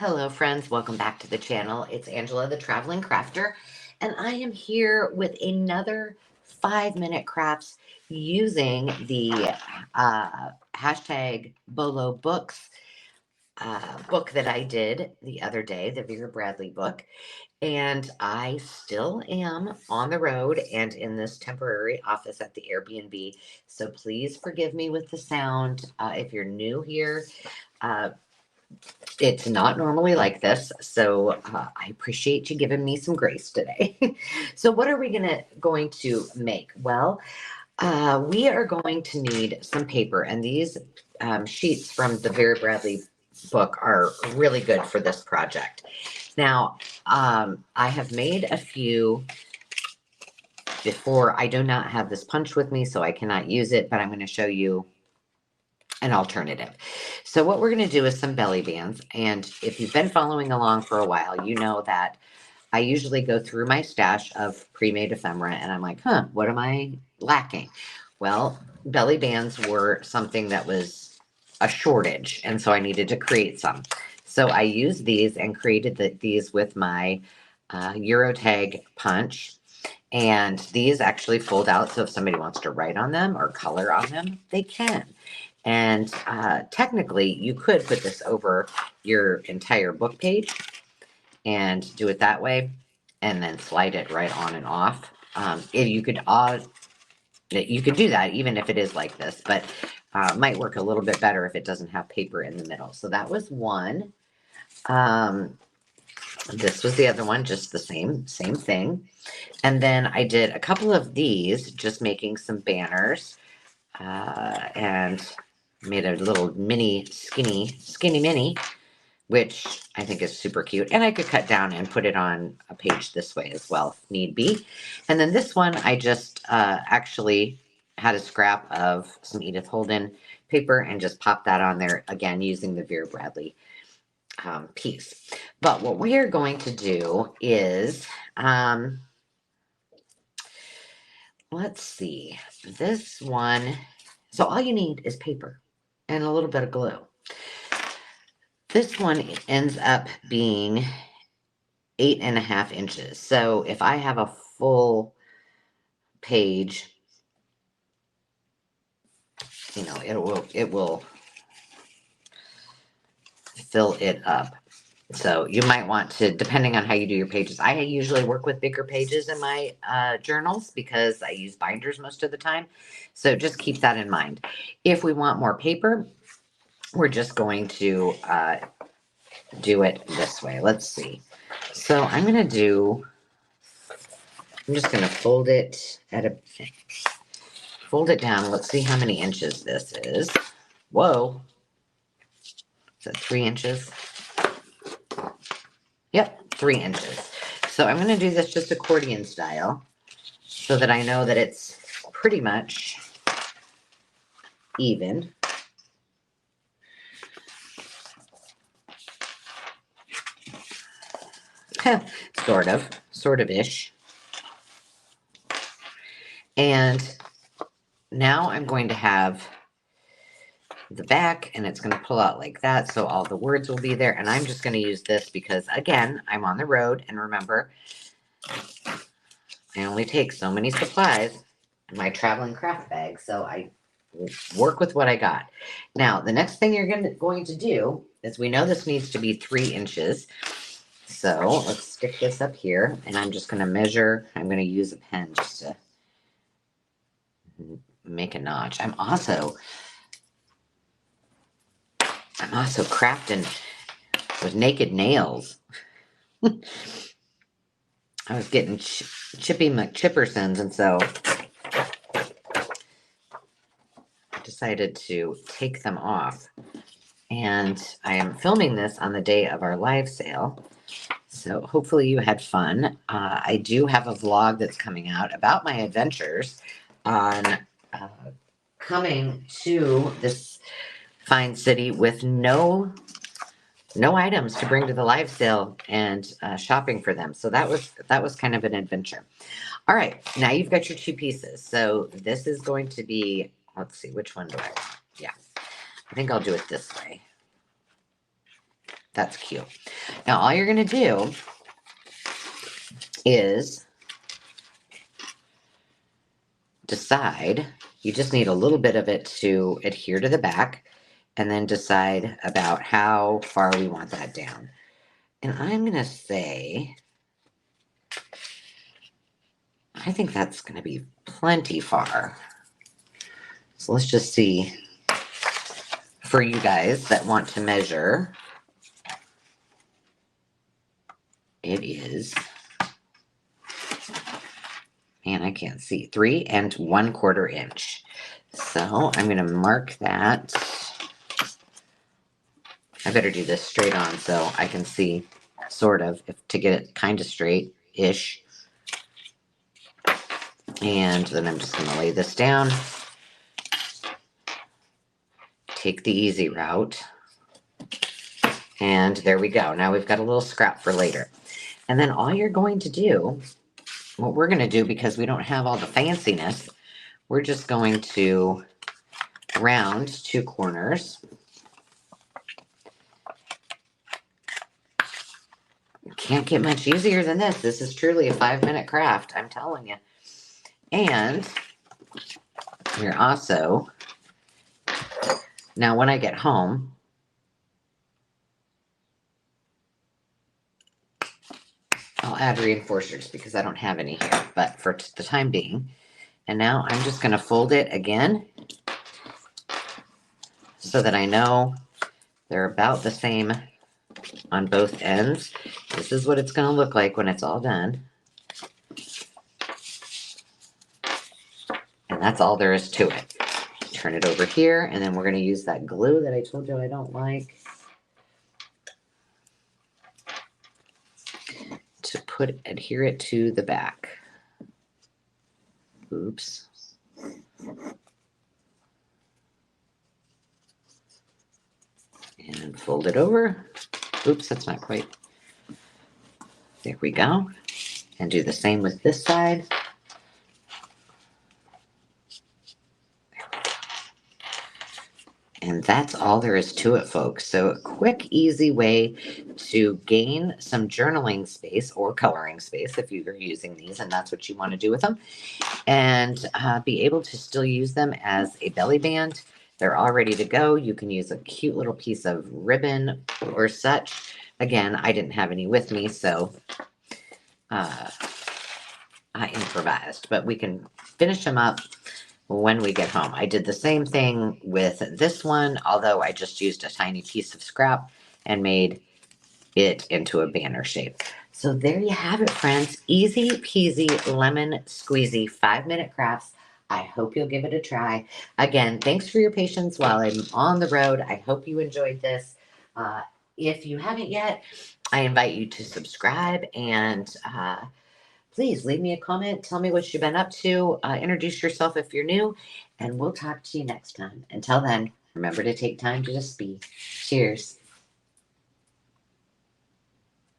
Hello friends, welcome back to the channel. It's Angela the Traveling Crafter, and I am here with another 5-minute crafts using the hashtag Bolo Books book that I did the other day, the Vera Bradley book. And I still am on the road and in this temporary office at the Airbnb. So please forgive me with the sound. If you're new here, uh, it's not normally like this, so I appreciate you giving me some grace today. So what are we going to make? Well, we are going to need some paper, and these sheets from the Vera Bradley book are really good for this project. Now, I have made a few before. I do not have this punch with me, so I cannot use it, but I'm going to show you an alternative. So what we're going to do is some belly bands. And if you've been following along for a while, you know that I usually go through my stash of pre-made ephemera and I'm like, what am I lacking? Well, belly bands were something that was a shortage. And so I needed to create some. So I used these and created these with my Eurotag punch. And these actually fold out. So if somebody wants to write on them or color on them, they can. And technically, you could put this over your entire book page and do it that way, and then slide it right on and off. If you could do that even if it is like this, but might work a little bit better if it doesn't have paper in the middle. So that was one. This was the other one, just the same thing. And then I did a couple of these, just making some banners, and made a little mini skinny mini, which I think is super cute. And I could cut down and put it on a page this way as well if need be. And then this one, I just actually had a scrap of some Edith Holden paper and just popped that on there, again, using the Vera Bradley piece. But what we are going to do is, let's see, this one. So all you need is paper and a little bit of glue. This one ends up being 8.5 inches. So if I have a full page, you know, it will fill it up. So you might want to, depending on how you do your pages. I usually work with bigger pages in my journals because I use binders most of the time. So just keep that in mind. If we want more paper, we're just going to do it this way. Let's see. So I'm just going to fold it down. Let's see how many inches this is. Whoa. Is that 3 inches? Yep, 3 inches. So I'm going to do this just accordion style so that I know that it's pretty much even. Sort of-ish. And now I'm going to have the back, and it's going to pull out like that, so all the words will be there. And I'm just going to use this because, again, I'm on the road, and remember, I only take so many supplies in my traveling craft bag, so I work with what I got. Now, the next thing you're going to do is, we know this needs to be 3 inches. So let's stick this up here, and I'm just going to measure. I'm going to use a pen just to make a notch. I'm also crafting with naked nails. I was getting Chippy McChippersons, and so I decided to take them off. And I am filming this on the day of our live sale, so hopefully you had fun. I do have a vlog that's coming out about my adventures on coming to this fine city with no items to bring to the live sale and shopping for them. So that was kind of an adventure. All right, now you've got your 2 pieces. So this is going to be, let's see, which one do I want? Yeah, I think I'll do it this way. That's cute. Now, all you're going to do is decide, you just need a little bit of it to adhere to the back, and then decide about how far we want that down. And I'm going to say, I think that's going to be plenty far. So let's just see, for you guys that want to measure, it is, and I can't see, 3 1/4 inch. So I'm going to mark that. I better do this straight on so I can see sort of, if to get it kind of straight-ish. And then I'm just going to lay this down. Take the easy route. And there we go. Now we've got a little scrap for later. And then all you're going to do, what we're going to do, because we don't have all the fanciness, we're just going to round 2 corners. Can't get much easier than this. This is truly a 5-minute craft, I'm telling you. And you're also, now when I get home, I'll add reinforcers because I don't have any here, but for the time being. And now I'm just going to fold it again so that I know they're about the same on both ends. This is what it's going to look like when it's all done. And that's all there is to it. Turn it over here, and then we're going to use that glue that I told you I don't like to adhere it to the back. Oops. And fold it over. Oops, that's not quite. There we go. And do the same with this side. There we go. And that's all there is to it, folks. So a quick, easy way to gain some journaling space or coloring space if you're using these and that's what you want to do with them. And be able to still use them as a belly band. They're all ready to go. You can use a cute little piece of ribbon or such. Again, I didn't have any with me, so I improvised. But we can finish them up when we get home. I did the same thing with this one, although I just used a tiny piece of scrap and made it into a banner shape. So there you have it, friends. Easy peasy lemon squeezy 5-minute crafts. I hope you'll give it a try. Again, thanks for your patience while I'm on the road. I hope you enjoyed this. If you haven't yet, I invite you to subscribe and please leave me a comment. Tell me what you've been up to. Introduce yourself if you're new, and we'll talk to you next time. Until then, remember to take time to just be. Cheers.